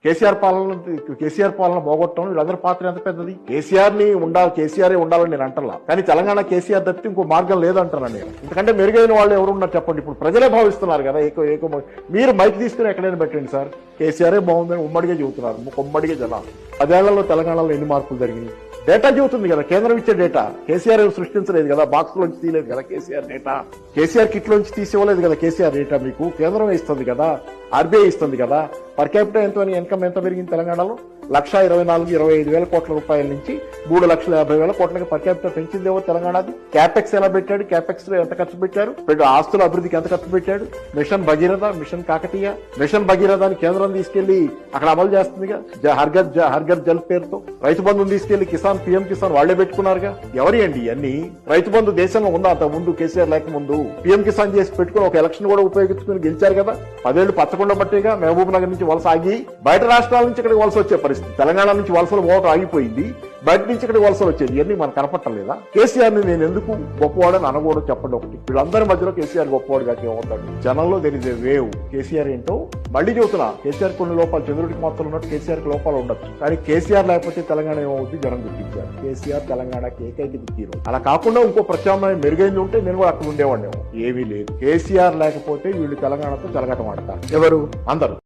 కేసీఆర్ పాలన పోగొట్టడం వీళ్ళందరి పాత్ర ఎంత పెద్దది. కేసీఆర్ ఉండాలని నేను అంటలా, కానీ తెలంగాణ కేసీఆర్ తప్పితే ఇంకో మార్గం లేదంటున్నాను నేను. ఎందుకంటే మెరుగైన వాళ్ళు ఎవరు ఉన్నారు చెప్పండి. ఇప్పుడు ప్రజలే భావిస్తున్నారు కదా. మీరు మైక్ తీసుకుని ఎక్కడైనా పెట్టండి సార్, కేసీఆరే బాగుందని ఉమ్మడిగా చెబుతున్నారు. ఉమ్మడిగా జనాలు 10 ఏళ్లలో తెలంగాణలో ఎన్ని మార్పులు జరిగినాయి డేటా చెబుతుంది కదా. కేంద్రం ఇచ్చే డేటా కేసీఆర్ సృష్టించలేదు కదా, బాక్స్ లోంచి తీయలేదు కదా కేసీఆర్ డేటా. కేసీఆర్ కిట్ లోంచి తీసివ్వలేదు కదా కేసీఆర్ డేటా. మీకు కేంద్రం ఇస్తుంది కదా, ఆర్బీఐ ఇస్తుంది కదా. పర్ క్యాపిటల్ ఎంత ఇన్కమ్ ఎంత పెరిగింది తెలంగాణలో? 1,24,25,000 కోట్ల రూపాయల నుంచి 3,50,000 కోట్లకి పర్ క్యాపిటల్ పెంచిందేమో తెలంగాణది. క్యాపెక్స్ ఎలా పెట్టాడు, క్యాపెక్స్ ఎంత ఖర్చు పెట్టారు, ఆస్తుల అభివృద్ధికి ఎంత ఖర్చు పెట్టాడు. Mission Bhagiratha, mission Kakatiya, mission భగీరథని కేంద్రం తీసుకెళ్లి అక్కడ అమలు చేస్తుందిగా హర్ఘర్ జల్ పేరుతో. రైతు బంధుని తీసుకెళ్లి పిఎం కిసాన్ వాళ్లే పెట్టుకున్నారుగా. ఎవరి అండి ఇవన్నీ? రైతు బంధు దేశంలో ఉందా అంత ముందు? కేసీఆర్ లేక ముందు పిఎం కిసాన్ చేసి పెట్టుకుని ఒక ఎలక్షన్ కూడా ఉపయోగించుకుని గెలిచారు కదా. 10 ఏళ్లు పచ్చకుండా బట్టేగా మహబూబ్ నగర్ నుంచి వలస ఆగి బయట రాష్ట్రాల నుంచి ఇక్కడికి వలస వచ్చే పరిస్థితి. తెలంగాణ నుంచి వలసలు పోవటం ఆగిపోయింది, బయట నుంచి ఇక్కడికి వలసలు వచ్చేది. ఇవన్నీ మనకు కనపట్టలేదా? కేసీఆర్ ని నేను ఎందుకు గొప్పవాడని అనకూడదు చెప్పండి. ఒకటి, వీళ్ళందరి మధ్యలో కేసీఆర్ గొప్పవాడు కాక ఏమవుతాడు? జనంలో తెలియదే వేవ్. కేసీఆర్ ఏంటో మళ్ళీ చెబుతున్నా, కేసీఆర్ కొన్ని లోపాలు, చంద్రుడికి మాత్రం ఉన్నట్టు కేసీఆర్ కి లోపాలు ఉండొచ్చు, కానీ కేసీఆర్ లేకపోతే తెలంగాణ ఏమవుతుంది జనం గుర్తించారు. కేసీఆర్ తెలంగాణకి ఏకైక దిక్కు. అలా కాకుండా ఇంకో ప్రత్యామ్నాయం మెరుగైంది ఉంటే నేను కూడా అక్కడ ఉండేవాడిని. ఏమీ లేదు. కేసీఆర్ లేకపోతే వీళ్ళు తెలంగాణతో చెలగటం ఆడతారు. ఎవరు? అందరూ.